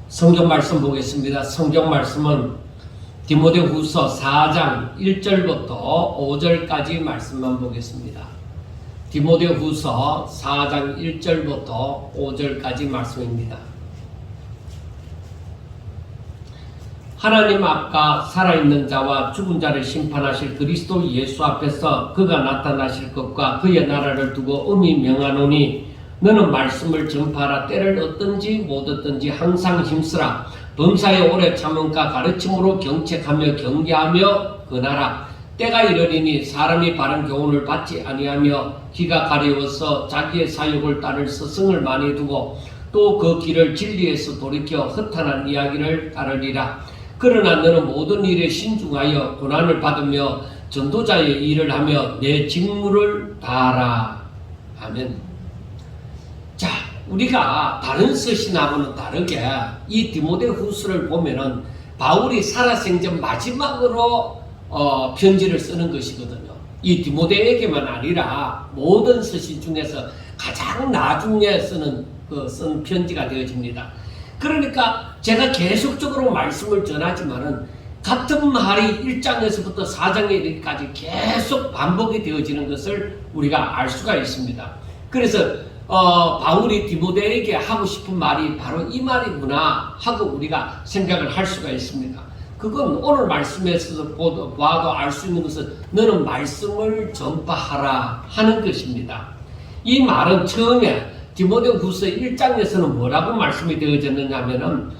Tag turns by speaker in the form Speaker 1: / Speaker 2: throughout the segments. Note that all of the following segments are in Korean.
Speaker 1: 성경 말씀 보겠습니다. 성경 말씀은 디모데후서 4장 1절부터 5절까지 말씀만 보겠습니다. 디모데후서 4장 1절부터 5절까지 말씀입니다. 하나님 앞과 살아있는 자와 죽은 자를 심판하실 그리스도 예수 앞에서 그가 나타나실 것과 그의 나라를 두고 엄히 명하노니 너는 말씀을 전파하라. 때를 얻든지 못 얻든지 항상 힘쓰라. 범사에 오래 참음과 가르침으로 경책하며 경계하며 권하라. 때가 이르리니 사람이 바른 교훈을 받지 아니하며 귀가 가려워서 자기의 사욕을 따를 스승을 많이 두고 또 그 길을 진리에서 돌이켜 허탄한 이야기를 따르리라. 그러나 너는 모든 일에 신중하여 고난을 받으며 전도자의 일을 하며 내 직무를 다하라. 아멘. 자, 우리가 다른 서신하고는 다르게 이 디모데후서를 보면은 바울이 살아생전 마지막으로 편지를 쓰는 것이거든요. 이 디모데에게만 아니라 모든 서신 중에서 가장 나중에 쓴 편지가 되어집니다. 그러니까 제가 계속적으로 말씀을 전하지만은 같은 말이 1장에서부터 4장에 이르기까지 계속 반복이 되어지는 것을 우리가 알 수가 있습니다. 그래서 바울이 디모데에게 하고 싶은 말이 바로 이 말이구나 하고 우리가 생각을 할 수가 있습니다. 그건 오늘 말씀에서 봐도 알 수 있는 것은 너는 말씀을 전파하라 하는 것입니다. 이 말은 처음에 디모데후서 1장에서는 뭐라고 말씀이 되어졌느냐 하면은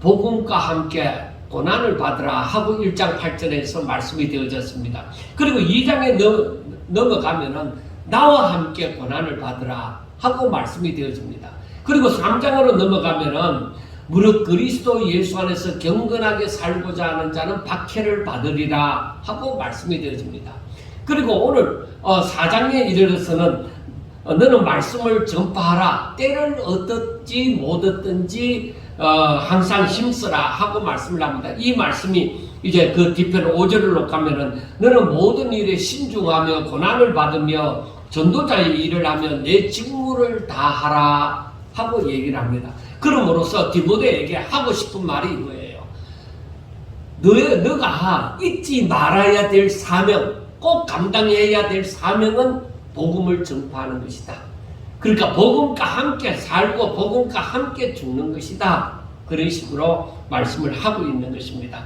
Speaker 1: 복음과 함께 고난을 받으라 하고 1장 8절에서 말씀이 되어졌습니다. 그리고 2장에 넘어가면은 나와 함께 고난을 받으라 하고 말씀이 되어집니다. 그리고 3장으로 넘어가면은 무릇 그리스도 예수 안에서 경건하게 살고자 하는 자는 박해를 받으리라 하고 말씀이 되어집니다. 그리고 오늘 4장에 이르러서는 너는 말씀을 전파하라. 때를 얻든지 못 얻든지 항상 힘쓰라 하고 말씀을 합니다. 이 말씀이 이제 그 뒤편 5절로 가면은 너는 모든 일에 신중하며 고난을 받으며 전도자의 일을 하면 내 직무를 다하라 하고 얘기를 합니다. 그러므로서 디모데에게 하고 싶은 말이 이거예요. 너가 잊지 말아야 될 사명, 꼭 감당해야 될 사명은 복음을 전파하는 것이다. 그러니까 복음과 함께 살고 복음과 함께 죽는 것이다. 그런 식으로 말씀을 하고 있는 것입니다.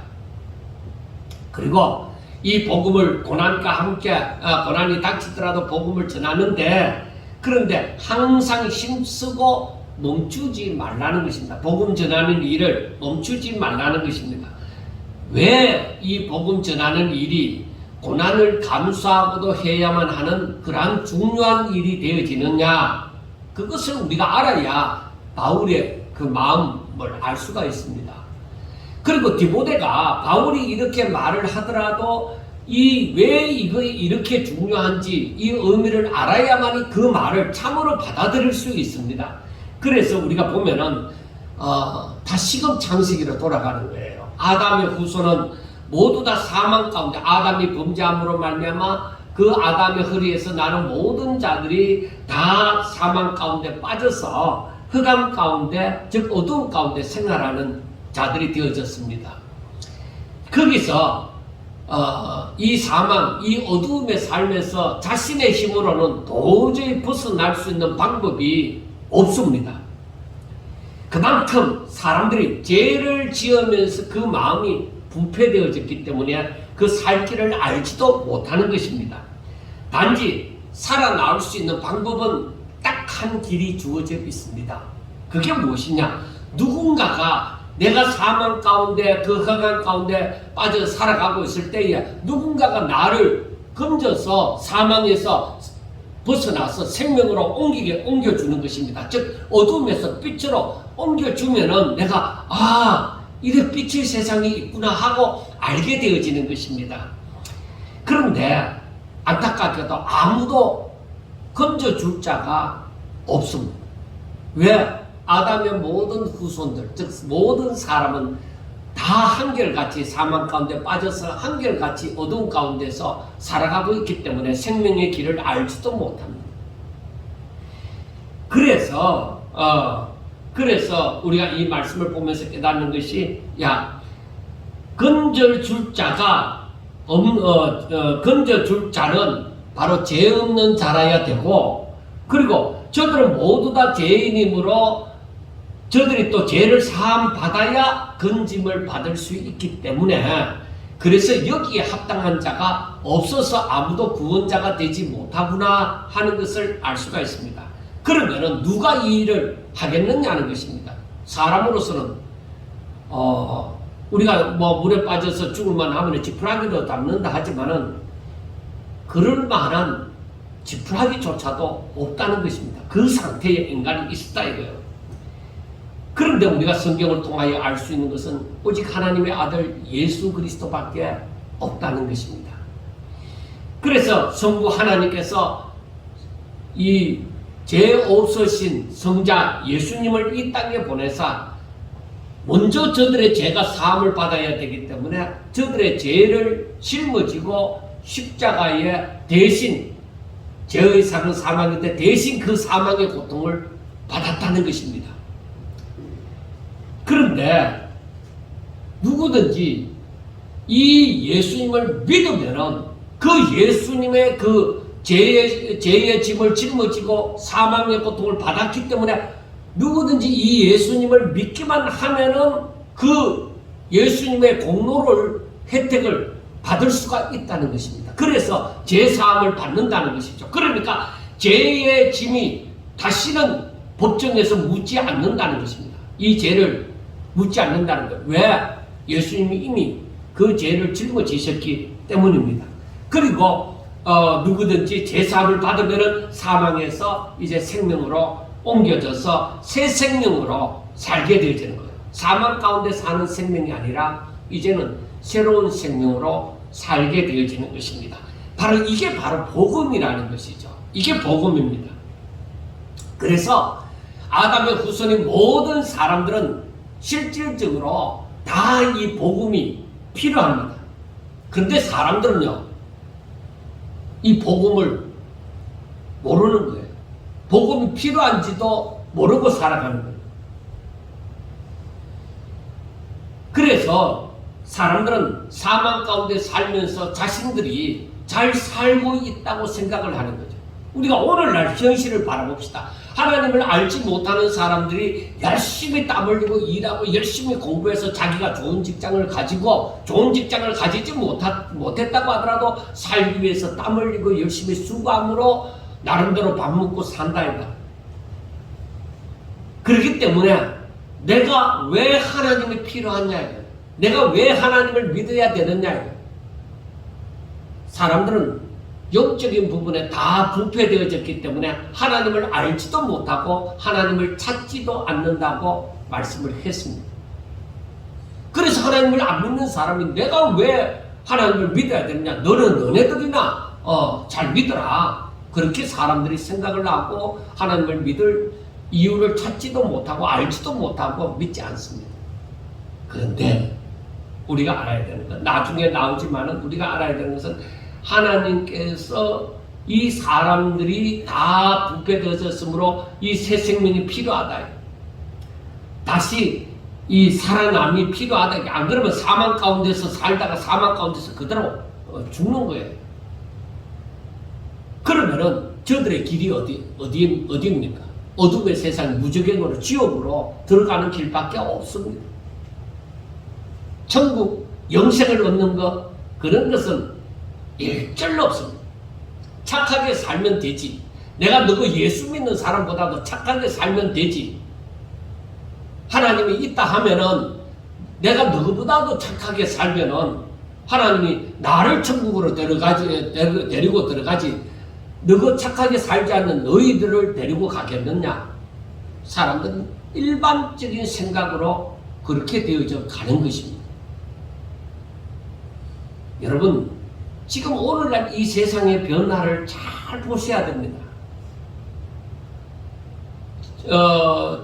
Speaker 1: 그리고 이 복음을 고난과 함께 고난이 닥치더라도 복음을 전하는데 그런데 항상 힘쓰고 멈추지 말라는 것입니다. 복음 전하는 일을 멈추지 말라는 것입니다. 왜 이 복음 전하는 일이 고난을 감수하고도 해야만 하는 그러한 중요한 일이 되어지느냐, 그것을 우리가 알아야 바울의 그 마음을 알 수가 있습니다. 그리고 디모데가 바울이 이렇게 말을 하더라도 왜 이거 이렇게 중요한지 이 의미를 알아야만이 그 말을 참으로 받아들일 수 있습니다. 그래서 우리가 보면은 다시금 창세기로 돌아가는 거예요. 아담의 후손은 모두 다 사망 가운데, 아담이 범죄함으로 말미암아 그 아담의 허리에서 나는 모든 자들이 다 사망 가운데 빠져서 흑암 가운데, 즉 어두운 가운데 생활하는 자들이 되어졌습니다. 거기서 이 사망, 이 어두움의 삶에서 자신의 힘으로는 도저히 벗어날 수 있는 방법이 없습니다. 그만큼 사람들이 죄를 지으면서 그 마음이 부패되어졌기 때문에 그 살 길을 알지도 못하는 것입니다. 단지 살아나올 수 있는 방법은 딱 한 길이 주어져 있습니다. 그게 무엇이냐? 누군가가 내가 사망 가운데 그 흑암 가운데 빠져 살아가고 있을 때에 누군가가 나를 건져서 사망에서 벗어나서 생명으로 옮겨주는 것입니다. 즉 어둠에서 빛으로 옮겨주면은 내가 이래 빛의 세상이 있구나 하고 알게 되어지는 것입니다. 그런데 안타깝게도 아무도 건져줄 자가 없습니다. 왜? 아담의 모든 후손들, 즉 모든 사람은 다 한결같이 사망 가운데 빠져서 한결같이 어두운 가운데서 살아가고 있기 때문에 생명의 길을 알지도 못합니다. 그래서 그래서 우리가 이 말씀을 보면서 깨닫는 것이, 건져줄 자가 건져줄 자는 바로 죄 없는 자라야 되고, 그리고 저들은 모두 다 죄인이므로 저들이 또 죄를 사함 받아야 건짐을 받을 수 있기 때문에, 그래서 여기에 합당한 자가 없어서 아무도 구원자가 되지 못하구나 하는 것을 알 수가 있습니다. 그러면은 누가 이 일을 하겠느냐는 것입니다. 사람으로서는 우리가 물에 빠져서 죽을만 하면 지푸라기도 담는다 하지만은 그럴 만한 지푸라기조차도 없다는 것입니다. 그 상태의 인간이 있었다 이거예요. 그런데 우리가 성경을 통하여 알 수 있는 것은 오직 하나님의 아들 예수 그리스도밖에 없다는 것입니다. 그래서 성부 하나님께서 이 죄 없으신 성자 예수님을 이 땅에 보내사 먼저 저들의 죄가 사함을 받아야 되기 때문에 저들의 죄를 짊어지고 십자가에 대신, 죄의 상은 사망인데 대신 그 사망의 고통을 받았다는 것입니다. 그런데 누구든지 이 예수님을 믿으면은 그 예수님의 그 죄의 짐을 짊어지고 사망의 고통을 받았기 때문에 누구든지 이 예수님을 믿기만 하면은 그 예수님의 공로를, 혜택을 받을 수가 있다는 것입니다. 그래서 죄사함을 받는다는 것이죠. 그러니까 죄의 짐이 다시는 법정에서 묻지 않는다는 것입니다. 이 죄를 묻지 않는다는 것. 왜? 예수님이 이미 그 죄를 짊어지셨기 때문입니다. 그리고 누구든지 죄사함을 받으면은 사망에서 이제 생명으로 옮겨져서 새 생명으로 살게 되어지는 거예요. 사망 가운데 사는 생명이 아니라 이제는 새로운 생명으로 살게 되어지는 것입니다. 바로 이게 바로 복음이라는 것이죠. 이게 복음입니다. 그래서 아담의 후손인 모든 사람들은 실질적으로 다 이 복음이 필요합니다. 그런데 사람들은요, 이 복음을 모르는 거예요. 복음이 필요한지도 모르고 살아가는 거예요. 그래서 사람들은 사망 가운데 살면서 자신들이 잘 살고 있다고 생각을 하는 거죠. 우리가 오늘날 현실을 바라봅시다. 하나님을 알지 못하는 사람들이 열심히 땀 흘리고 일하고 열심히 공부해서 자기가 좋은 직장을 가지고, 좋은 직장을 가지지 못했다고 하더라도 살기 위해서 땀 흘리고 열심히 수고함으로 나름대로 밥 먹고 산다 이다. 그렇기 때문에 내가 왜 하나님이 필요하냐, 내가 왜 하나님을 믿어야 되느냐. 사람들은 영적인 부분에 다 부패되어졌기 때문에 하나님을 알지도 못하고 하나님을 찾지도 않는다고 말씀을 했습니다. 그래서 하나님을 안 믿는 사람이 내가 왜 하나님을 믿어야 되느냐, 너네들이나 잘 믿어라, 그렇게 사람들이 생각을 하고 하나님을 믿을 이유를 찾지도 못하고 알지도 못하고 믿지 않습니다. 그런데 우리가 알아야 되는 건, 나중에 나오지만은 우리가 알아야 되는 것은 하나님께서 이 사람들이 다 부패되었으므로 이 새 생명이 필요하다. 다시 이 살아남이 필요하다. 안 그러면 사망 가운데서 살다가 사망 가운데서 그대로 죽는 거예요. 그러면은 저들의 길이 어디입니까? 어둠의 세상, 무저갱으로, 지옥으로 들어가는 길밖에 없습니다. 천국, 영생을 얻는 것, 그런 것은 일절로 없습니다. 착하게 살면 되지. 내가 너가 예수 믿는 사람보다도 착하게 살면 되지. 하나님이 있다 하면은 내가 너보다도 착하게 살면은 하나님이 나를 천국으로 데리고 들어가지. 너가 착하게 살지 않는 너희들을 데리고 가겠느냐? 사람들은 일반적인 생각으로 그렇게 되어져 가는 것입니다. 여러분, 지금 오늘날 이 세상의 변화를 잘 보셔야 됩니다.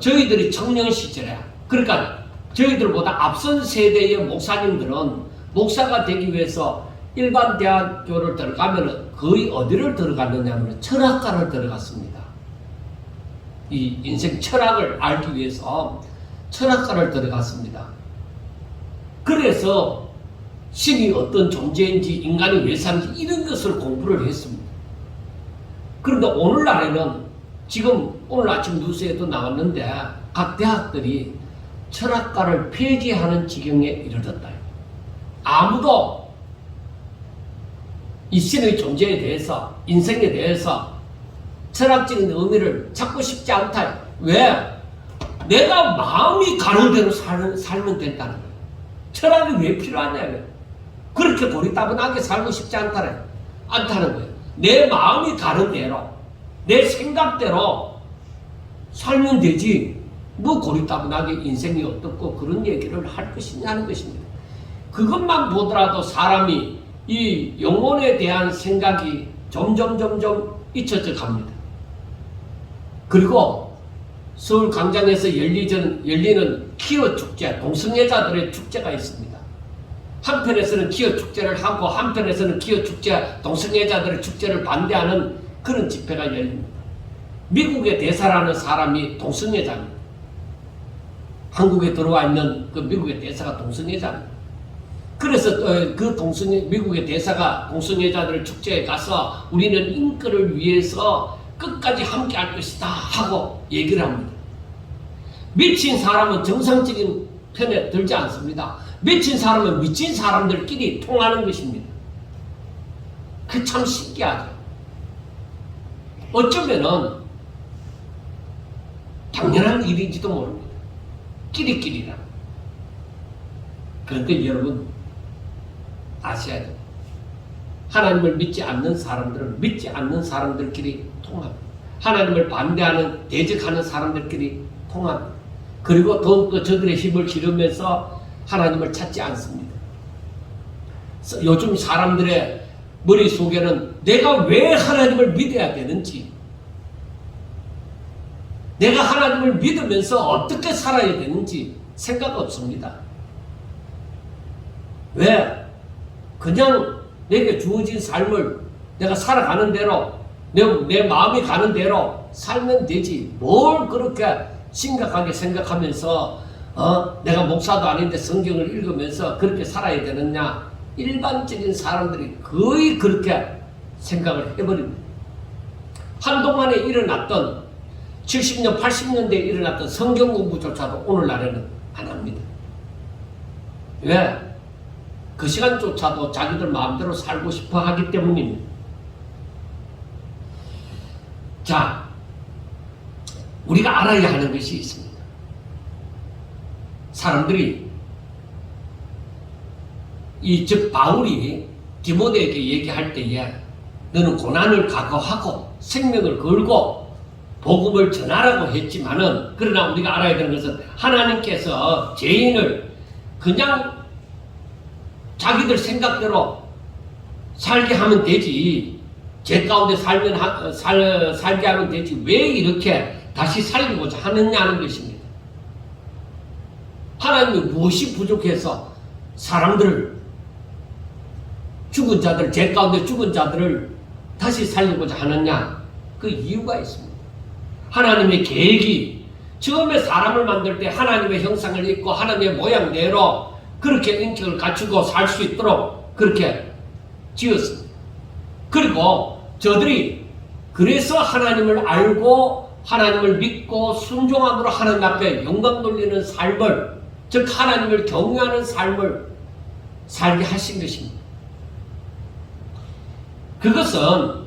Speaker 1: 저희들이 청년 시절에, 그러니까 저희들보다 앞선 세대의 목사님들은 목사가 되기 위해서 일반 대학교를 들어가면 거의 어디를 들어갔느냐 하면 철학과를 들어갔습니다. 이 인생 철학을 알기 위해서 철학과를 들어갔습니다. 그래서 신이 어떤 존재인지 인간이 왜 사는지 이런 것을 공부를 했습니다. 그런데 오늘날에는 지금 오늘 아침 뉴스에도 나왔는데 각 대학들이 철학과를 폐지하는 지경에 이르렀다. 아무도 이 신의 존재에 대해서 인생에 대해서 철학적인 의미를 찾고 싶지 않다. 왜? 내가 마음이 가는 대로 살면 된다는 거예요. 철학이 왜 필요하냐고요. 그렇게 고리따분하게 살고 싶지 않다는 거예요. 내 마음이 가는 대로, 내 생각대로 살면 되지. 뭐 고리따분하게 인생이 어떻고 그런 얘기를 할 것이냐는 것입니다. 그것만 보더라도 사람이 이 영혼에 대한 생각이 점점 잊혀져 갑니다. 그리고 서울 광장에서 열리는 키어 축제, 동성애자들의 축제가 있습니다. 한편에서는 키어 축제를 하고 한편에서는 키어 축제, 동성애자들의 축제를 반대하는 그런 집회가 열립니다. 미국의 대사라는 사람이 동성애자입니다. 한국에 들어와 있는 그 미국의 대사가 동성애자입니다. 그래서 그 미국의 대사가 동성애자들의 축제에 가서 우리는 인권을 위해서 끝까지 함께 할 것이다 하고 얘기를 합니다. 미친 사람은 정상적인 편에 들지 않습니다. 미친 사람은 미친 사람들끼리 통하는 것입니다. 그 참 신기하죠. 어쩌면은 당연한 일인지도 모릅니다. 끼리끼리라. 그런데 여러분 아셔야 돼요. 하나님을 믿지 않는 사람들은 믿지 않는 사람들끼리 통합니다. 하나님을 반대하는, 대적하는 사람들끼리 통합니다. 그리고 더욱더 저들의 힘을 기르면서 하나님을 찾지 않습니다. 요즘 사람들의 머릿속에는 내가 왜 하나님을 믿어야 되는지, 내가 하나님을 믿으면서 어떻게 살아야 되는지 생각 없습니다. 왜? 그냥 내게 주어진 삶을 내가 살아가는 대로 내 마음이 가는 대로 살면 되지. 뭘 그렇게 심각하게 생각하면서 내가 목사도 아닌데 성경을 읽으면서 그렇게 살아야 되느냐. 일반적인 사람들이 거의 그렇게 생각을 해버립니다. 한동안에 일어났던 70년, 80년대에 일어났던 성경 공부조차도 오늘날에는 안 합니다. 왜? 그 시간조차도 자기들 마음대로 살고 싶어 하기 때문입니다. 자, 우리가 알아야 하는 것이 있습니다. 사람들이 즉 바울이 디모데에게 얘기할 때에 너는 고난을 각오하고 생명을 걸고 복음을 전하라고 했지만은, 그러나 우리가 알아야 되는 것은 하나님께서 죄인을 그냥 자기들 생각대로 살게 하면 되지, 죄 가운데 살게 하면 되지, 왜 이렇게 다시 살리고자 하느냐는 것입니다. 하나님이 무엇이 부족해서 사람들을, 죽은 자들, 죄 가운데 죽은 자들을 다시 살리고자 하느냐? 그 이유가 있습니다. 하나님의 계획이 처음에 사람을 만들 때 하나님의 형상을 입고 하나님의 모양대로 그렇게 인격을 갖추고 살 수 있도록 그렇게 지었습니다. 그리고 저들이 그래서 하나님을 알고 하나님을 믿고 순종함으로 하나님 앞에 영광 돌리는 삶을, 즉 하나님을 경외하는 삶을 살게 하신 것입니다. 그것은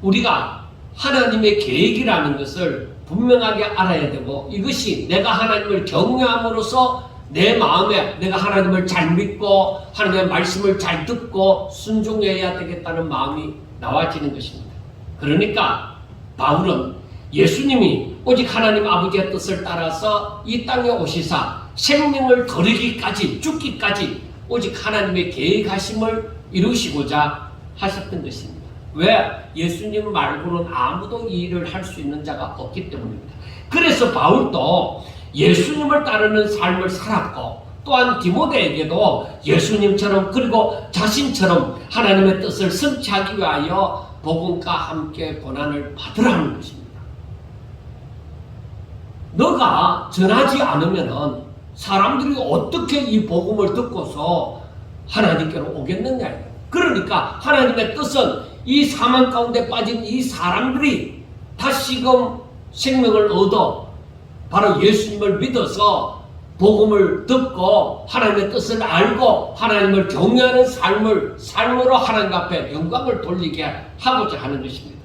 Speaker 1: 우리가 하나님의 계획이라는 것을 분명하게 알아야 되고, 이것이 내가 하나님을 경외함으로써 내 마음에 내가 하나님을 잘 믿고 하나님의 말씀을 잘 듣고 순종해야 되겠다는 마음이 나와지는 것입니다. 그러니까 바울은 예수님이 오직 하나님 아버지의 뜻을 따라서 이 땅에 오시사 생명을 거르기까지, 죽기까지 오직 하나님의 계획하심을 이루시고자 하셨던 것입니다. 왜? 예수님 말고는 아무도 이 일을 할 수 있는 자가 없기 때문입니다. 그래서 바울도 예수님을 따르는 삶을 살았고, 또한 디모데에게도 예수님처럼 그리고 자신처럼 하나님의 뜻을 성취하기 위하여 복음과 함께 고난을 받으라는 것입니다. 너가 전하지 않으면은 사람들이 어떻게 이 복음을 듣고서 하나님께로 오겠느냐. 그러니까 하나님의 뜻은 이 사망 가운데 빠진 이 사람들이 다시금 생명을 얻어 바로 예수님을 믿어서 복음을 듣고 하나님의 뜻을 알고 하나님을 경외하는 삶으로 하나님 앞에 영광을 돌리게 하고자 하는 것입니다.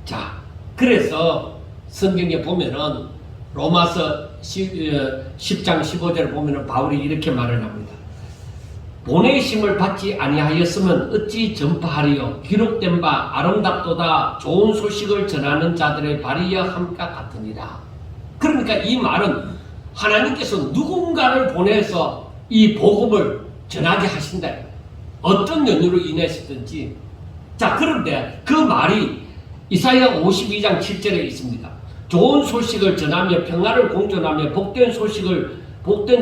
Speaker 1: 자, 그래서 성경에 보면은 로마서 10장 15절을 보면은 바울이 이렇게 말을 합니다. 보내심을 받지 아니하였으면 어찌 전파하리요. 기록된 바 아름답도다 좋은 소식을 전하는 자들의 발이여 함과 같으니라. 그러니까 이 말은 하나님께서 누군가를 보내서 이 복음을 전하게 하신다. 어떤 연유로 인해서든지. 자, 그런데 그 말이 이사야 52장 7절에 있습니다. 좋은 소식을 전하며 평화를 공존하며 복된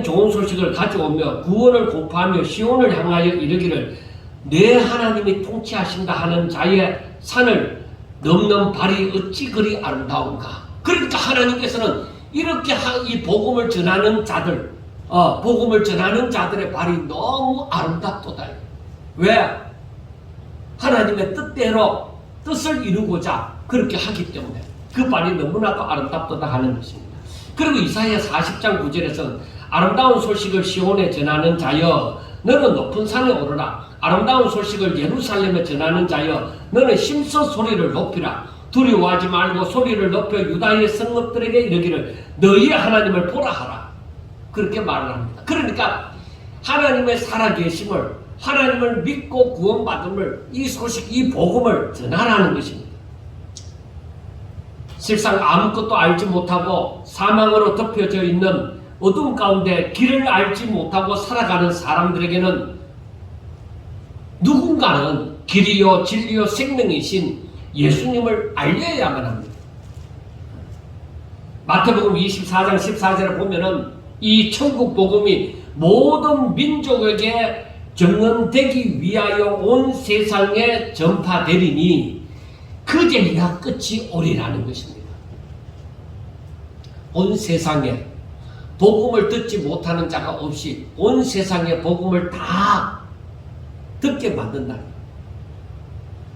Speaker 1: 좋은 소식을 가져오며 구원을 공포하며 시온을 향하여 이르기를 내 하나님이 통치하신다 하는 자의 산을 넘는 발이 어찌 그리 아름다운가. 그러니까 하나님께서는 이렇게 이 복음을 전하는 자들, 복음을 전하는 자들의 발이 너무 아름답도다. 왜? 하나님의 뜻대로 뜻을 이루고자 그렇게 하기 때문에 그 발이 너무나도 아름답도다 하는 것입니다. 그리고 이사야 40장 9절에서는 아름다운 소식을 시온에 전하는 자여 너는 높은 산에 오르라. 아름다운 소식을 예루살렘에 전하는 자여 너는 힘써 소리를 높이라. 두려워하지 말고 소리를 높여 유다의 성읍들에게 이르기를 너희의 하나님을 보라 하라. 그렇게 말을 합니다. 그러니까 하나님의 살아계심을, 하나님을 믿고 구원받음을, 이 소식, 이 복음을 전하라는 것입니다. 실상 아무것도 알지 못하고 사망으로 덮여져 있는 어둠 가운데 길을 알지 못하고 살아가는 사람들에게는 누군가는 길이요 진리요 생명이신 예수님을 알려야만 합니다. 마태복음 24장 14절을 보면은 이 천국 복음이 모든 민족에게 전언되기 위하여 온 세상에 전파되리니 그제야 끝이 오리라는 것입니다. 온 세상에 복음을 듣지 못하는 자가 없이 온 세상의 복음을 다 듣게 만든다.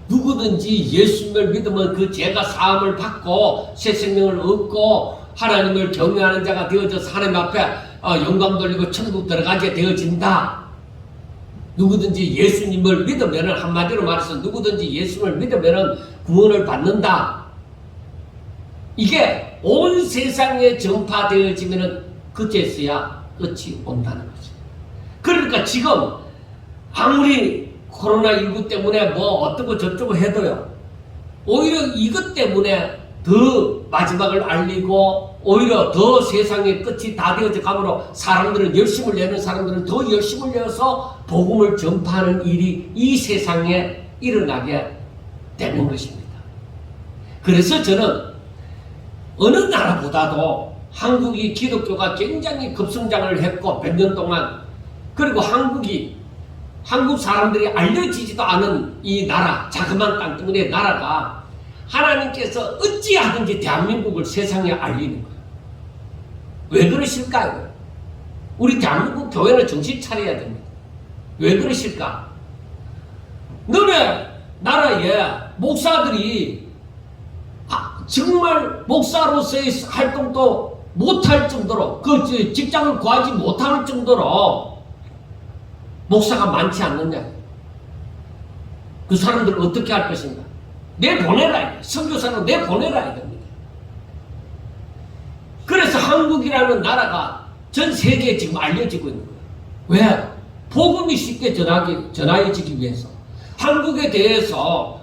Speaker 1: 누구든지 예수님을 믿으면 그 죄가 사함을 받고 새 생명을 얻고 하나님을 경외하는 자가 되어져서 하나님 앞에 영광 돌리고 천국 들어가게 되어진다. 누구든지 예수님을 믿으면, 한마디로 말해서 누구든지 예수님을 믿으면 구원을 받는다. 이게 온 세상에 전파되어지면 그제서야 끝이 온다는 거죠. 그러니까 지금 아무리 코로나19 때문에 뭐 어떻고 저쩌고 해도요, 오히려 이것 때문에 더 마지막을 알리고 오히려 더 세상의 끝이 다 되어져 가므로 사람들은 열심을 내는 사람들은 더 열심을 내어서 복음을 전파하는 일이 이 세상에 일어나게 되는 것입니다. 그래서 저는 어느 나라보다도 한국이 기독교가 굉장히 급성장을 했고 100년 동안, 그리고 한국 사람들이 알려지지도 않은 이 나라, 자그마한 땅덩어리의 나라가 하나님께서 어찌하든지 대한민국을 세상에 알리는 거예요. 왜 그러실까요? 우리 대한민국 교회는 정신 차려야 됩니다. 왜 그러실까? 너네 나라에 목사들이 정말 목사로서의 활동도 못할 정도로, 그 직장을 구하지 못할 정도로 목사가 많지 않느냐. 그 사람들을 어떻게 할 것인가? 내보내라. 선교사로 내보내라 이겁니다. 그래서 한국이라는 나라가 전 세계에 지금 알려지고 있는 거예요. 왜? 복음이 쉽게 전해지기 위해서. 한국에 대해서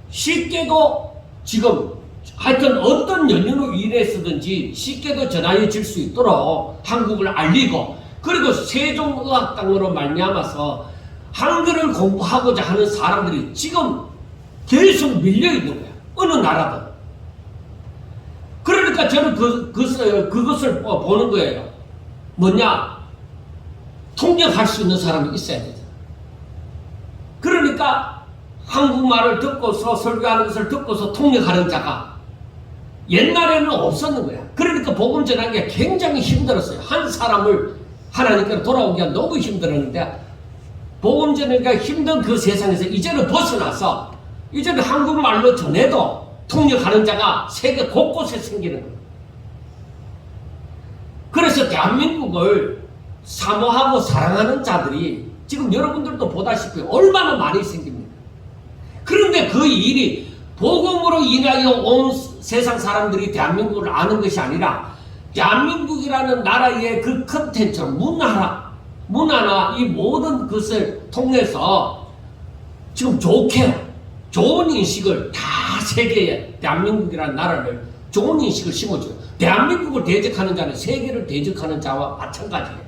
Speaker 1: 쉽게도 지금 하여튼 어떤 연유로 인해서든지 쉽게도 전해질 수 있도록 한국을 알리고, 그리고 세종의학당으로 말미암아서 한글을 공부하고자 하는 사람들이 지금 계속 밀려있는 거야. 어느 나라든. 그러니까 저는 그것을 보는 거예요. 뭐냐? 통역할 수 있는 사람이 있어야 되잖아. 그러니까 한국말을 듣고서 설교하는 것을 듣고서 통역하는 자가 옛날에는 없었는 거야. 그러니까 복음 전하기가 굉장히 힘들었어요. 한 사람을 하나님께로 돌아오기가 너무 힘들었는데, 복음 전하기가 힘든 그 세상에서 이제는 벗어나서 이제는 한국말로 전해도 통역하는 자가 세계 곳곳에 생기는 거예요. 그래서 대한민국을 사모하고 사랑하는 자들이 지금 여러분들도 보다시피 얼마나 많이 생깁니다. 그런데 그 일이 복음으로 인하여 온 세상 사람들이 대한민국을 아는 것이 아니라 대한민국이라는 나라의 그 컨텐츠, 문화나 이 모든 것을 통해서 지금 좋은 인식을 다 세계에 대한민국이라는 나라를 좋은 인식을 심어줘요. 대한민국을 대적하는 자는 세계를 대적하는 자와 마찬가지예요.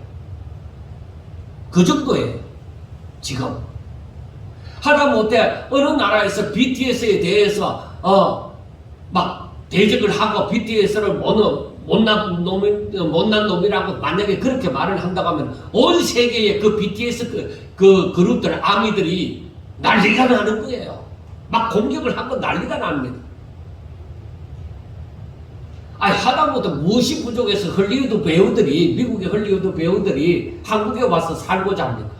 Speaker 1: 그 정도예요. 지금 하다못해 어느 나라에서 BTS에 대해서 막 대적을 하고 BTS를 못난 놈이라고 만약에 그렇게 말을 한다고 하면 온 세계에 그 BTS 그 그룹들 아미들이 난리가 나는 거예요. 막 공격을 하고 난리가 납니다. 하다못해 무엇이 부족해서 미국의 헐리우드 배우들이 한국에 와서 살고자 합니까?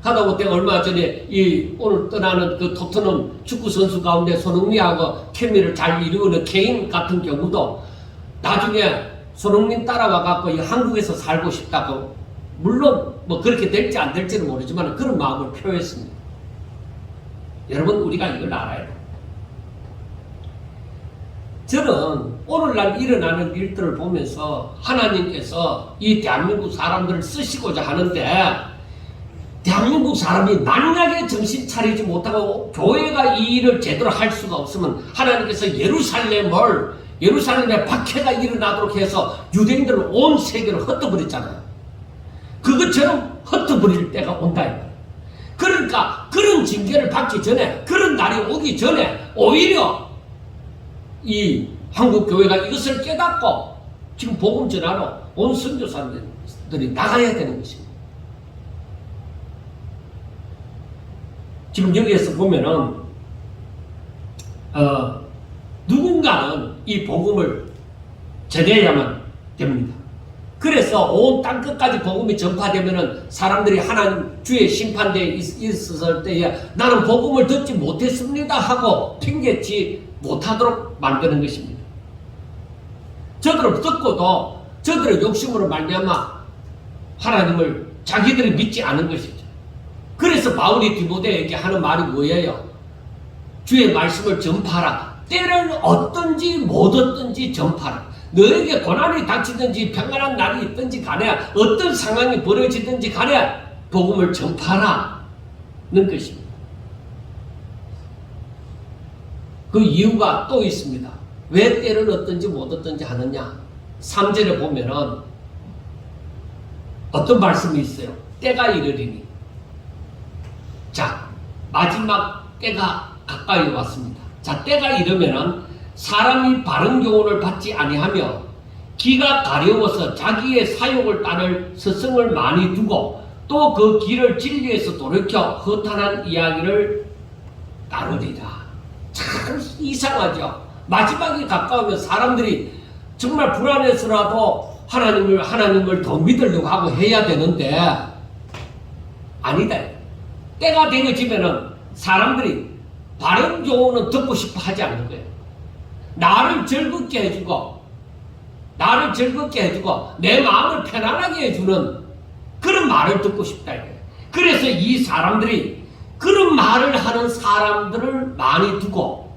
Speaker 1: 하다못해 얼마 전에 오늘 떠나는 그 토트넘 축구 선수 가운데 손흥민하고 케미를 잘 이루는 케인 같은 경우도 나중에 손흥민 따라와 갖고 한국에서 살고 싶다고, 물론 뭐 그렇게 될지 안 될지는 모르지만 그런 마음을 표했습니다. 여러분, 우리가 이걸 알아야 돼요. 저는 오늘날 일어나는 일들을 보면서 하나님께서 이 대한민국 사람들을 쓰시고자 하는데, 대한민국 사람이 만약에 정신 차리지 못하고 교회가 이 일을 제대로 할 수가 없으면 하나님께서 예루살렘에 박해가 일어나도록 해서 유대인들을 온 세계로 흩어버렸잖아요. 그것처럼 흩어버릴 때가 온다. 그러니까 그런 징계를 받기 전에, 그런 날이 오기 전에 오히려 이 한국 교회가 이것을 깨닫고 지금 복음 전하러 온 선교사들이 나가야 되는 것입니다. 지금 여기에서 보면은 누군가는 이 복음을 전해야만 됩니다. 그래서 온 땅끝까지 복음이 전파되면은 사람들이 하나님 주의 심판대에 있었을 때에 나는 복음을 듣지 못했습니다 하고 핑계치 못하도록 만드는 것입니다. 저들은 듣고도 저들의 욕심으로 말미암아 하나님을 자기들이 믿지 않은 것이죠. 그래서 바울이 디모데에게 하는 말이 뭐예요? 주의 말씀을 전파하라. 때를 얻든지 못 얻든지 전파하라. 너에게 고난이 닥치든지 평안한 날이 있든지 간에 어떤 상황이 벌어지든지 간에 복음을 전파하라는 것입니다. 그 이유가 또 있습니다. 왜 때를 얻든지 못 얻든지 하느냐? 3절에 보면은 어떤 말씀이 있어요? 때가 이르리니. 자, 마지막 때가 가까이 왔습니다. 자, 때가 이르면은 사람이 바른 교훈을 받지 아니하며 기가 가려워서 자기의 사욕을 따를 스승을 많이 두고 또 그 길을 진리에서 돌이켜 허탄한 이야기를 따르리라. 참 이상하죠. 마지막이 가까우면 사람들이 정말 불안해서라도 하나님을 더 믿으려고 하고 해야 되는데 아니다. 때가 되어지면은 사람들이 바른 교훈은 듣고 싶어 하지 않는 거예요. 나를 즐겁게 해주고 내 마음을 편안하게 해주는 그런 말을 듣고 싶다. 그래서 이 사람들이 그런 말을 하는 사람들을 많이 두고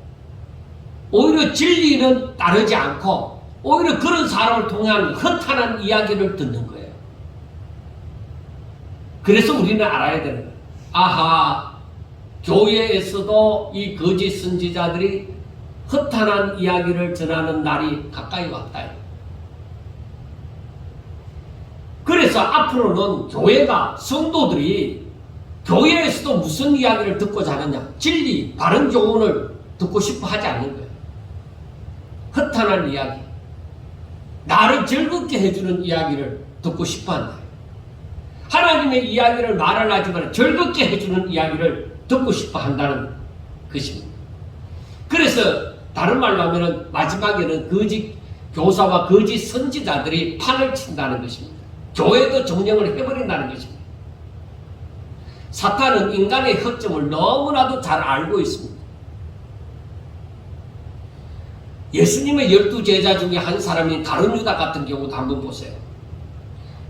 Speaker 1: 오히려 진리는 따르지 않고 오히려 그런 사람을 통한 허탄한 이야기를 듣는 거예요. 그래서 우리는 알아야 되는 거예요. 아하, 교회에서도 이 거짓 선지자들이 허탄한 이야기를 전하는 날이 가까이 왔다. 그래서 앞으로는 교회가, 성도들이 교회에서도 무슨 이야기를 듣고자 하느냐? 진리, 바른 교훈을 듣고 싶어 하지 않는 거예요. 허탄한 이야기, 나를 즐겁게 해주는 이야기를 듣고 싶어 한다. 하나님의 이야기를 말을 하지만 즐겁게 해주는 이야기를 듣고 싶어 한다는 것입니다. 그래서 다른 말로 하면 마지막에는 거짓 교사와 거짓 선지자들이 판을 친다는 것입니다. 교회도 정령을 해버린다는 것입니다. 사탄은 인간의 허점을 너무나도 잘 알고 있습니다. 예수님의 12제자 중에 한 사람인 가룟 유다 같은 경우도 한번 보세요.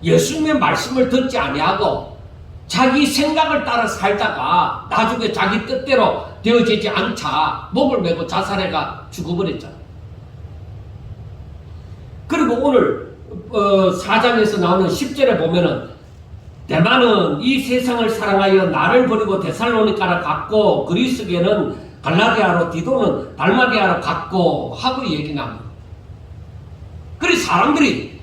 Speaker 1: 예수님의 말씀을 듣지 아니하고 자기 생각을 따라 살다가 나중에 자기 뜻대로 되어지지 않자 목을 메고 자살해가 죽어버렸잖아요. 그리고 오늘 4장에서 나오는 10절에 보면은 대만은 이 세상을 사랑하여 나를 버리고 데살로니가로 갔고 그리스계는 갈라디아로 디도는 달마디아로 갔고 하고 얘기 나옵니다. 그래서 사람들이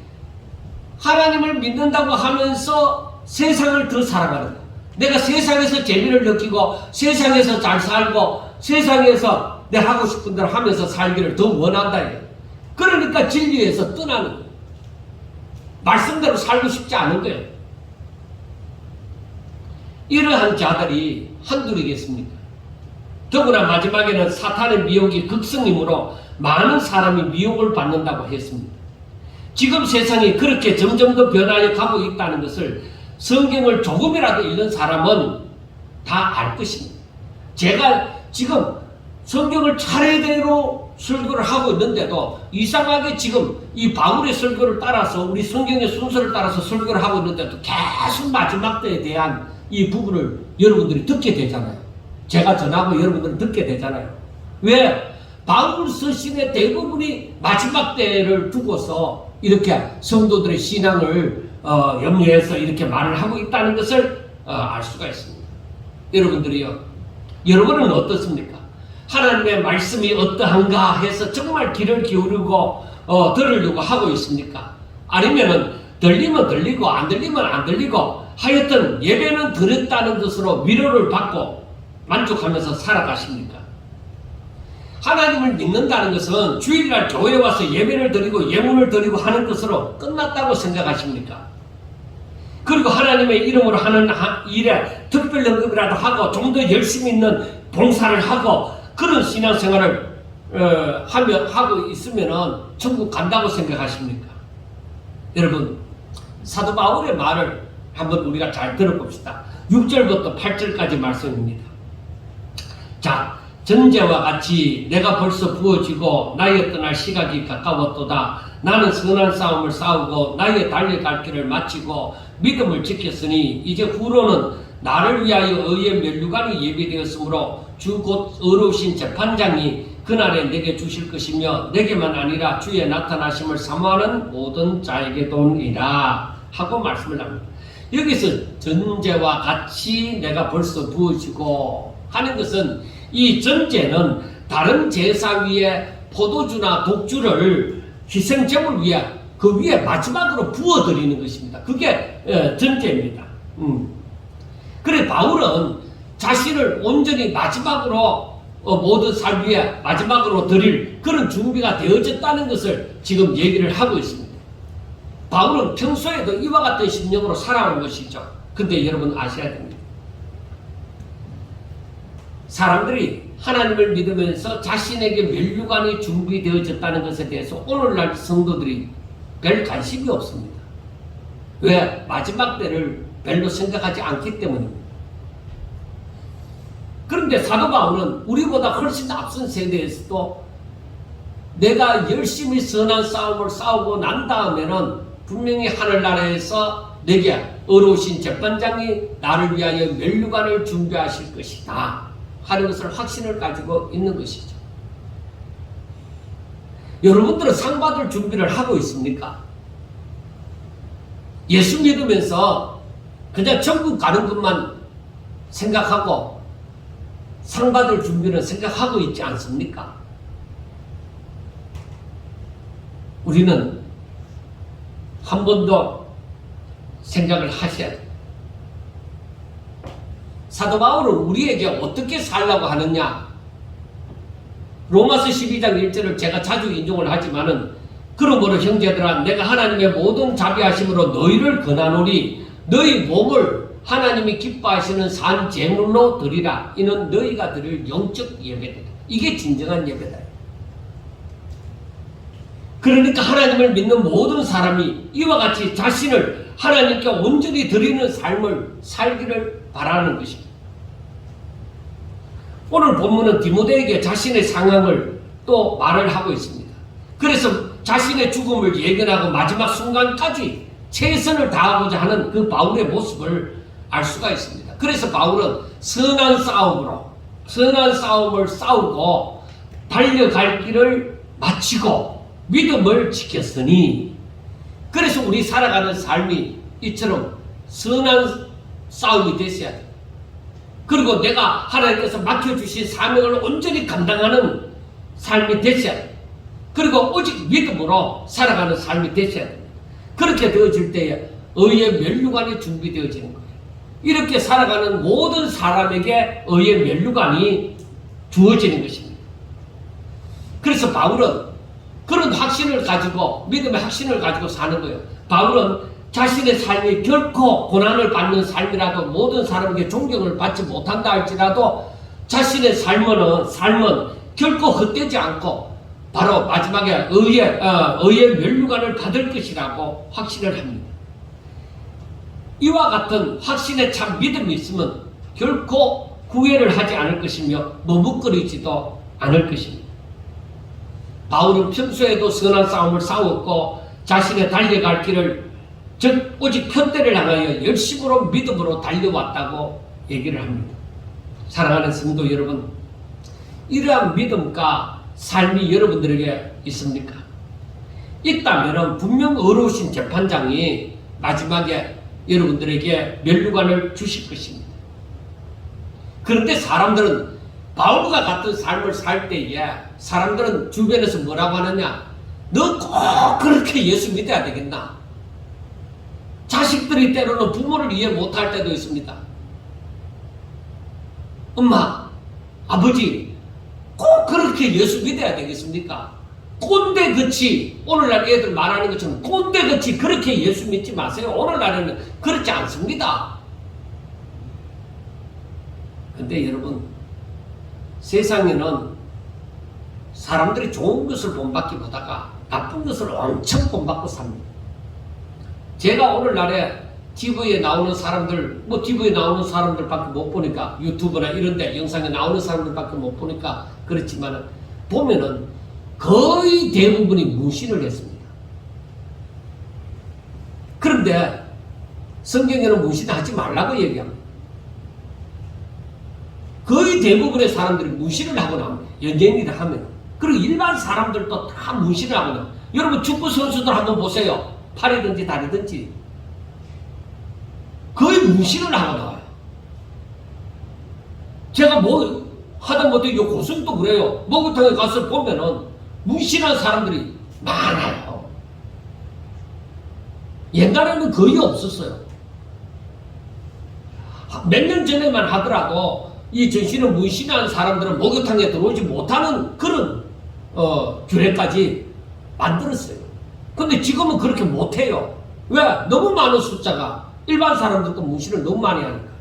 Speaker 1: 하나님을 믿는다고 하면서 세상을 더 사랑하는 거예요. 내가 세상에서 재미를 느끼고 세상에서 잘 살고 세상에서 내 하고 싶은 대로 하면서 살기를 더 원한다 이거예요. 그러니까 진리에서 떠나는 거예요. 말씀대로 살고 싶지 않은 거예요. 이러한 자들이 한둘이겠습니까? 더구나 마지막에는 사탄의 미혹이 극성이므로 많은 사람이 미혹을 받는다고 했습니다. 지금 세상이 그렇게 점점 더 변하여 가고 있다는 것을 성경을 조금이라도 읽는 사람은 다 알 것입니다. 제가 지금 성경을 차례대로 설교를 하고 있는데도 이상하게 지금 이 바울의 설교를 따라서 우리 성경의 순서를 따라서 설교를 하고 있는데도 계속 마지막 때에 대한 이 부분을 여러분들이 듣게 되잖아요. 제가 전하고 여러분들은 듣게 되잖아요. 왜? 바울 서신의 대부분이 마지막 때를 두고서 이렇게 성도들의 신앙을 염려해서 이렇게 말을 하고 있다는 것을 알 수가 있습니다. 여러분들이요, 여러분은 어떻습니까? 하나님의 말씀이 어떠한가 해서 정말 귀를 기울이고 들으려고 하고 있습니까? 아니면은 들리면 들리고 안 들리면 안 들리고 하여튼 예배는 들었다는 것으로 위로를 받고 만족하면서 살아가십니까? 하나님을 믿는다는 것은 주일날 교회에 와서 예배를 드리고 예물을 드리고 하는 것으로 끝났다고 생각하십니까? 그리고 하나님의 이름으로 하는 일에 특별 연금이라도 하고 좀 더 열심히 있는 봉사를 하고 그런 신앙생활을 하고 있으면 천국 간다고 생각하십니까? 여러분, 사도 바울의 말을 한번 우리가 잘 들어봅시다. 6절부터 8절까지 말씀입니다. 자, 전제와 같이 내가 벌써 부어지고 나의 떠날 시각이 가까웠도다. 나는 선한 싸움을 싸우고 나의 달려갈 길을 마치고 믿음을 지켰으니 이제 후로는 나를 위하여 의의 면류관이 예비되었으므로 주 곧 의로우신 재판장이 그날에 내게 주실 것이며 내게만 아니라 주의 나타나심을 사모하는 모든 자에게도니라 하고 말씀을 합니다. 여기서 전제와 같이 내가 벌써 부어지고 하는 것은 이 전제는 다른 제사 위에 포도주나 독주를 희생제물 위에 그 위에 마지막으로 부어드리는 것입니다. 그게 전제입니다. 그래 바울은 자신을 온전히 마지막으로 모든 삶 위에 마지막으로 드릴 그런 준비가 되어졌다는 것을 지금 얘기를 하고 있습니다. 바울은 평소에도 이와 같은 심령으로 살아온 것이죠. 근데 여러분 아셔야 됩니다. 사람들이 하나님을 믿으면서 자신에게 면류관이 준비되어졌다는 것에 대해서 오늘날 성도들이 별 관심이 없습니다. 왜? 마지막 때를 별로 생각하지 않기 때문입니다. 그런데 사도 바울은 우리보다 훨씬 앞선 세대에서도 내가 열심히 선한 싸움을 싸우고 난 다음에는 분명히 하늘나라에서 내게 의로우신 재판장이 나를 위하여 면류관을 준비하실 것이다 하는 것을 확신을 가지고 있는 것이죠. 여러분들은 상 받을 준비를 하고 있습니까? 예수 믿으면서 그냥 천국 가는 것만 생각하고 상 받을 준비는 생각하고 있지 않습니까? 우리는 한 번 더 생각을 하셔야 돼요. 사도 바울은 우리에게 어떻게 살라고 하느냐? 로마서 12장 1절을 제가 자주 인용을 하지만은 그러므로 형제들아 내가 하나님의 모든 자비하심으로 너희를 권하노니 너희 몸을 하나님이 기뻐하시는 산 제물로 드리라. 이는 너희가 드릴 영적 예배다. 이게 진정한 예배다. 그러니까 하나님을 믿는 모든 사람이 이와 같이 자신을 하나님께 온전히 드리는 삶을 살기를 바라는 것입니다. 오늘 본문은 디모데에게 자신의 상황을 또 말을 하고 있습니다. 그래서 자신의 죽음을 예견하고 마지막 순간까지 최선을 다하고자 하는 그 바울의 모습을 알 수가 있습니다. 그래서 바울은 선한 싸움을 싸우고 달려갈 길을 마치고 믿음을 지켰으니, 그래서 우리 살아가는 삶이 이처럼 선한 싸움이 되셔야 돼요. 그리고 내가 하나님께서 맡겨주신 사명을 온전히 감당하는 삶이 되셔야 돼요. 그리고 오직 믿음으로 살아가는 삶이 되셔야 됩니다. 그렇게 되어질 때에 의의 면류관이 준비되어지는 거예요. 이렇게 살아가는 모든 사람에게 의의 면류관이 주어지는 것입니다. 그래서 바울은 그런 확신을 가지고, 믿음의 확신을 가지고 사는 거예요. 바울은 자신의 삶이 결코 고난을 받는 삶이라도 모든 사람에게 존경을 받지 못한다 할지라도 자신의 삶은 결코 헛되지 않고 바로 마지막에 의의 면류관을 받을 것이라고 확신을 합니다. 이와 같은 확신에 참 믿음이 있으면 결코 후회를 하지 않을 것이며 머뭇거리지도 않을 것입니다. 바울은 평소에도 선한 싸움을 싸웠고 자신의 달려갈 길을 즉 오직 편대를 향하여 열심으로 믿음으로 달려왔다고 얘기를 합니다. 사랑하는 성도 여러분, 이러한 믿음과 삶이 여러분들에게 있습니까? 있다면 분명 의로우신 재판장이 마지막에 여러분들에게 면류관을 주실 것입니다. 그런데 사람들은 바울과 같은 삶을 살 때에 사람들은 주변에서 뭐라고 하느냐? 너 꼭 그렇게 예수 믿어야 되겠나? 자식들이 때로는 부모를 이해 못할 때도 있습니다. 엄마, 아버지, 꼭 그렇게 예수 믿어야 되겠습니까? 꼰대같이, 오늘날 애들 말하는 것처럼 꼰대같이 그렇게 예수 믿지 마세요. 오늘날에는 그렇지 않습니다. 근데 여러분, 세상에는 사람들이 좋은 것을 본받기보다가 나쁜 것을 엄청 본받고 삽니다. 제가 오늘날에 TV에 나오는 사람들, TV에 나오는 사람들밖에 못 보니까, 유튜브나 이런데 영상에 나오는 사람들밖에 못 보니까 그렇지만 보면은 거의 대부분이 무신을 했습니다. 그런데 성경에는 무신하지 말라고 얘기합니다. 거의 대부분의 사람들이 무신을 하고 나옵니다. 연예인이라 하면. 그리고 일반 사람들도 다 무신을 하고 나옵니다. 여러분 축구 선수들 한번 보세요. 팔이든지 다리든지 거의 무신을 하고 나와요. 제가 하다못해 요 고승도 그래요. 목욕탕에 가서 보면은 무신한 사람들이 많아요. 옛날에는 거의 없었어요. 몇 년 전에만 하더라도 이 전신을 무신한 사람들은 목욕탕에 들어오지 못하는 그런 규례까지 만들었어요. 근데 지금은 그렇게 못해요. 왜? 너무 많은 숫자가, 일반 사람들도 무신을 너무 많이 하니까.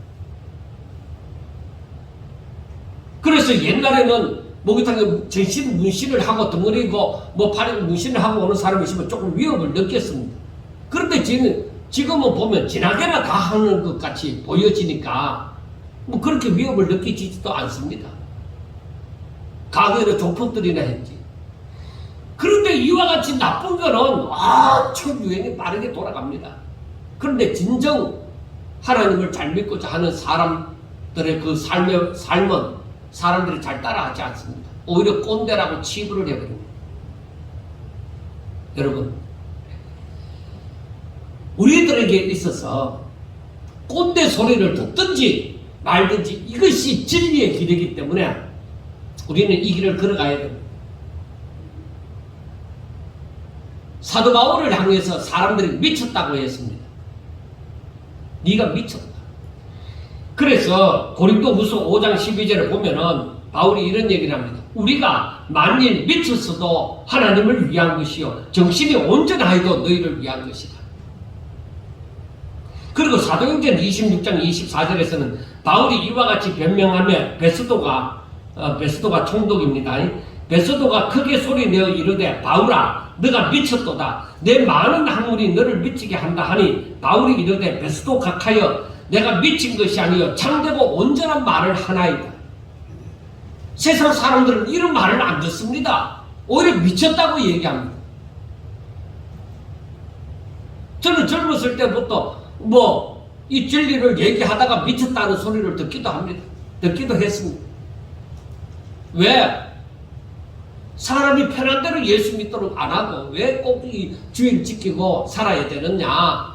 Speaker 1: 그래서 옛날에는 목욕탕에 전신 문신을 하고 덩어리고 팔에 문신을 하고 오는 사람이 있으면 조금 위협을 느꼈습니다. 그런데 지금은 보면 지나게나 다 하는 것 같이 보여지니까 그렇게 위협을 느끼지도 않습니다. 과거에는 조폭들이나 했지. 그런데 이와 같이 나쁜 거는 엄청 유행이 빠르게 돌아갑니다. 그런데 진정 하나님을 잘 믿고자 하는 사람들의 그 삶은 사람들이 잘 따라하지 않습니다. 오히려 꼰대라고 치부를 해버립니다. 여러분, 우리들에게 있어서 꼰대 소리를 듣든지 말든지 이것이 진리의 길이기 때문에 우리는 이 길을 걸어가야 됩니다. 사도 바울을 향해서 사람들이 미쳤다고 했습니다. 네가 미쳤다. 그래서 고린도후서 5장 12절에 보면은 바울이 이런 얘기를 합니다. 우리가 만일 미쳤어도 하나님을 위한 것이요 정신이 온전하여도 너희를 위한 것이다. 그리고 사도행전 26장 24절에서는 바울이 이와 같이 변명하며 베스도가 총독입니다. 베스도가 크게 소리내어 이르되 바울아 너가 미쳤도다. 내 많은 학문이 너를 미치게 한다 하니 바울이 이르되 베스도 각하여 내가 미친 것이 아니요 참되고 온전한 말을 하나이다. 세상 사람들은 이런 말을 안 듣습니다. 오히려 미쳤다고 얘기합니다. 저는 젊었을 때부터 이 진리를 얘기하다가 미쳤다는 소리를 듣기도 합니다. 듣기도 했습니다. 왜? 사람이 편한 대로 예수 믿도록 안 하고 왜 꼭 이 주일 지키고 살아야 되느냐,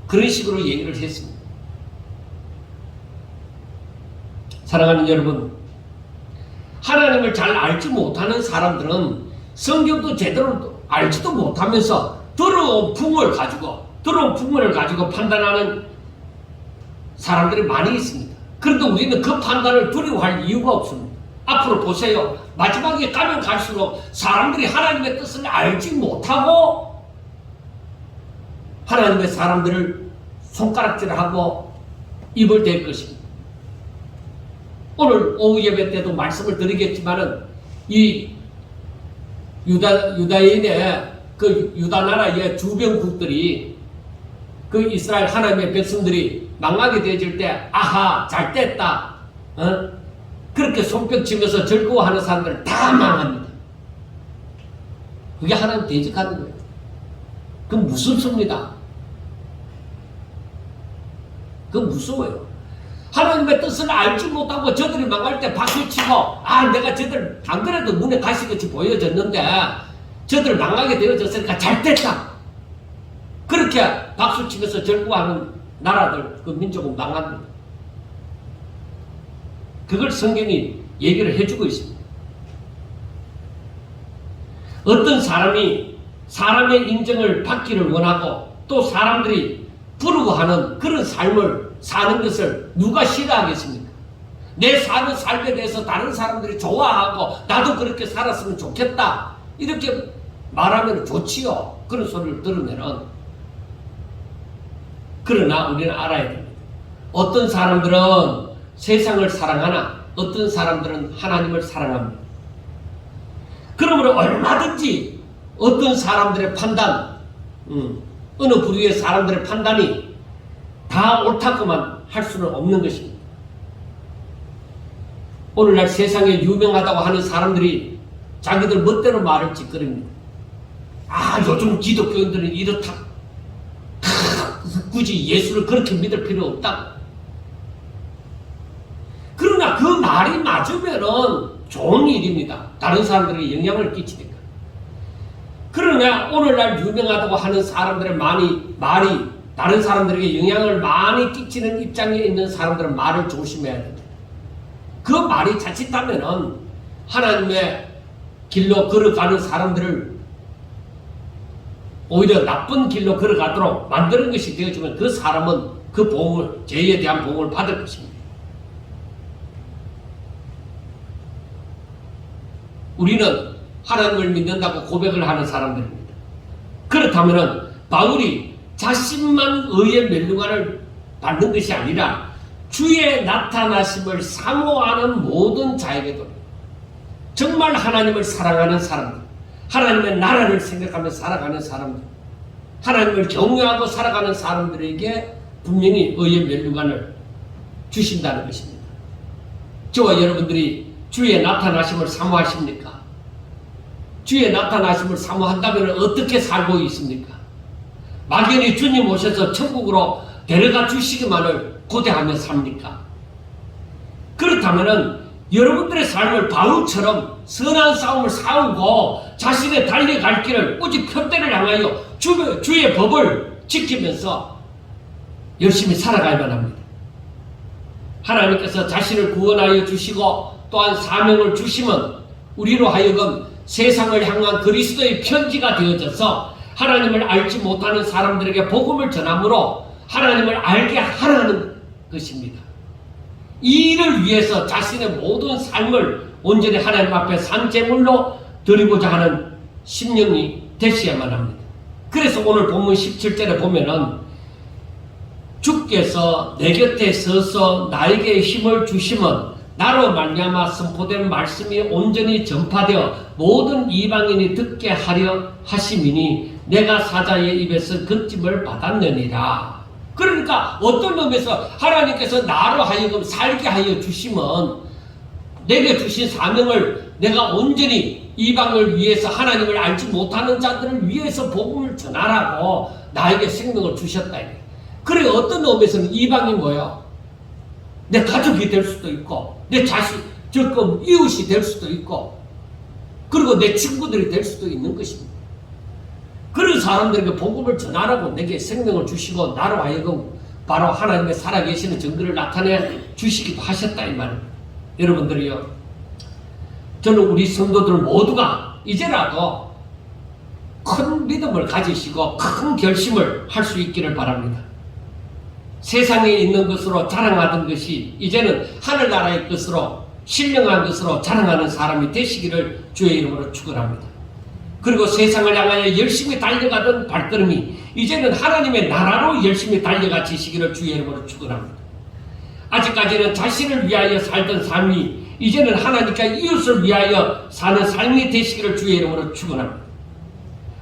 Speaker 1: 그런 식으로 얘기를 했습니다. 사랑하는 여러분, 하나님을 잘 알지 못하는 사람들은 성경도 제대로 알지도 못하면서 들어온 풍을 가지고 판단하는 사람들이 많이 있습니다. 그런데 우리는 그 판단을 두려워할 이유가 없습니다. 앞으로 보세요. 마지막에 가면 갈수록 사람들이 하나님의 뜻을 알지 못하고 하나님의 사람들을 손가락질하고 입을 댈 것입니다. 오늘 오후 예배 때도 말씀을 드리겠지만은 이 유다인의 그 유다 나라의 주변국들이 그 이스라엘 하나님의 백성들이 망하게 되어질 때 아하 잘 됐다 그렇게 손뼉 치면서 즐거워하는 사람들 다 망합니다. 그게 하나님 대적하는 거예요. 그건 무섭습니다. 그건 무서워요. 하나님의 뜻을 알지 못하고 저들이 망할 때 박수치고 내가 저들 안 그래도 눈에 가시같이 보여졌는데 저들 망하게 되어졌으니까 잘됐다 그렇게 박수치면서 즐거워하는 나라들, 그 민족은 망합니다. 그걸 성경이 얘기를 해주고 있습니다. 어떤 사람이 사람의 인정을 받기를 원하고 또 사람들이 부러워하는 그런 삶을 사는 것을 누가 싫어하겠습니까? 내 사는 삶에 대해서 다른 사람들이 좋아하고 나도 그렇게 살았으면 좋겠다 이렇게 말하면 좋지요. 그런 소리를 들으면은. 그러나 우리는 알아야 됩니다. 어떤 사람들은 세상을 사랑하나 어떤 사람들은 하나님을 사랑합니다. 그러므로 얼마든지 어떤 사람들의 판단, 어느 부류의 사람들의 판단이 다 옳다고만 할 수는 없는 것입니다. 오늘날 세상에 유명하다고 하는 사람들이 자기들 멋대로 말을 짓거립니다. 요즘 기독교인들은 이렇다. 굳이 예수를 그렇게 믿을 필요 없다. 그러나 그 말이 맞으면은 좋은 일입니다. 다른 사람들에게 영향을 끼치니까. 그러나 오늘날 유명하다고 하는 사람들의 말이 다른 사람들에게 영향을 많이 끼치는 입장에 있는 사람들은 말을 조심해야 됩니다. 그 말이 자칫하면은 하나님의 길로 걸어가는 사람들을 오히려 나쁜 길로 걸어가도록 만드는 것이 되어지면 그 사람은 그 보응을, 죄에 대한 보응을 받을 것입니다. 우리는 하나님을 믿는다고 고백을 하는 사람들입니다. 그렇다면 바울이 자신만 의의 멸류관을 받는 것이 아니라 주의 나타나심을 사모하는 모든 자에게도 정말 하나님을 사랑하는 사람들, 하나님의 나라를 생각하며 살아가는 사람들, 하나님을 경외하고 살아가는 사람들에게 분명히 의의 멸류관을 주신다는 것입니다. 저와 여러분들이 주의 나타나심을 사모하십니까? 주의 나타나심을 사모한다면 어떻게 살고 있습니까? 막연히 주님 오셔서 천국으로 데려가 주시기만을 고대하며 삽니까? 그렇다면 여러분들의 삶을 바울처럼 선한 싸움을 싸우고 자신의 달려갈 길을 오직 표대를 향하여 주의 법을 지키면서 열심히 살아가야만 합니다. 하나님께서 자신을 구원하여 주시고 또한 사명을 주시면 우리로 하여금 세상을 향한 그리스도의 편지가 되어져서 하나님을 알지 못하는 사람들에게 복음을 전함으로 하나님을 알게 하라는 것입니다. 이 일을 위해서 자신의 모든 삶을 온전히 하나님 앞에 산제물로 드리고자 하는 심령이 되셔야만 합니다. 그래서 오늘 본문 17절에 보면은 주께서 내 곁에 서서 나에게 힘을 주시면 나로 말미암아 선포된 말씀이 온전히 전파되어 모든 이방인이 듣게 하려 하심이니 내가 사자의 입에서 건짐을 받았느니라. 그러니까 어떤 의미에서 하나님께서 나로 하여금 살게 하여 주시면 내게 주신 사명을 내가 온전히 이방을 위해서 하나님을 알지 못하는 자들을 위해서 복음을 전하라고 나에게 생명을 주셨다. 그래 어떤 의미에서는 이방이 뭐예요? 내 가족이 될 수도 있고 내 자식, 조금 이웃이 될 수도 있고 그리고 내 친구들이 될 수도 있는 것입니다. 그런 사람들에게 복음을 전하라고 내게 생명을 주시고 나로 하여금 바로 하나님의 살아계시는 증거를 나타내 주시기도 하셨다 이 말입니다. 여러분들이요, 저는 우리 성도들 모두가 이제라도 큰 믿음을 가지시고 큰 결심을 할 수 있기를 바랍니다. 세상에 있는 것으로 자랑하던 것이 이제는 하늘나라의 것으로 신령한 것으로 자랑하는 사람이 되시기를 주의 이름으로 축원합니다. 그리고 세상을 향하여 열심히 달려가던 발걸음이 이제는 하나님의 나라로 열심히 달려가시기를 주의 이름으로 축원합니다. 아직까지는 자신을 위하여 살던 삶이 이제는 하나님과 이웃을 위하여 사는 삶이 되시기를 주의 이름으로 축원합니다.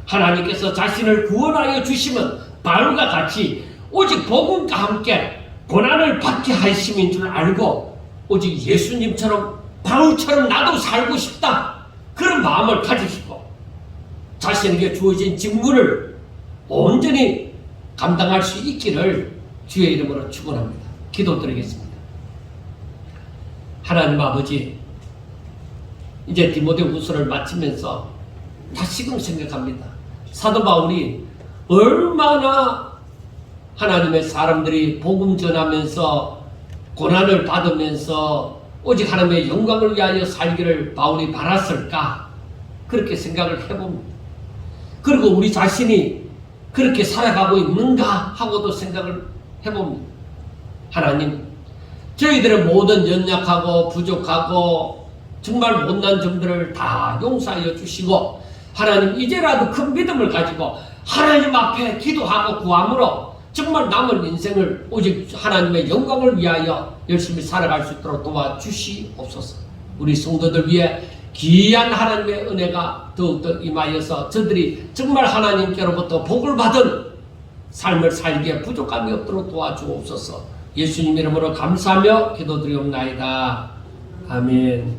Speaker 1: 하나님께서 자신을 구원하여 주시면 바울과 같이 오직 복음과 함께 고난을 받게 하심인 줄 알고 오직 예수님처럼 바울처럼 나도 살고 싶다 그런 마음을 가지시고 자신에게 주어진 직무를 온전히 감당할 수 있기를 주의 이름으로 축원합니다. 기도드리겠습니다. 하나님 아버지, 이제 디모데후서를 마치면서 다시금 생각합니다. 사도 바울이 얼마나 하나님의 사람들이 복음 전하면서 고난을 받으면서 오직 하나님의 영광을 위하여 살기를 바울이 바랐을까? 그렇게 생각을 해봅니다. 그리고 우리 자신이 그렇게 살아가고 있는가 하고도 생각을 해봅니다. 하나님, 저희들의 모든 연약하고 부족하고 정말 못난 점들을 다 용서하여 주시고 하나님 이제라도 큰 믿음을 가지고 하나님 앞에 기도하고 구함으로 정말 남은 인생을 오직 하나님의 영광을 위하여 열심히 살아갈 수 있도록 도와주시옵소서. 우리 성도들 위해 귀한 하나님의 은혜가 더욱더 임하여서 저들이 정말 하나님께로부터 복을 받은 삶을 살기에 부족함이 없도록 도와주옵소서. 예수님 이름으로 감사하며 기도드리옵나이다. 아멘.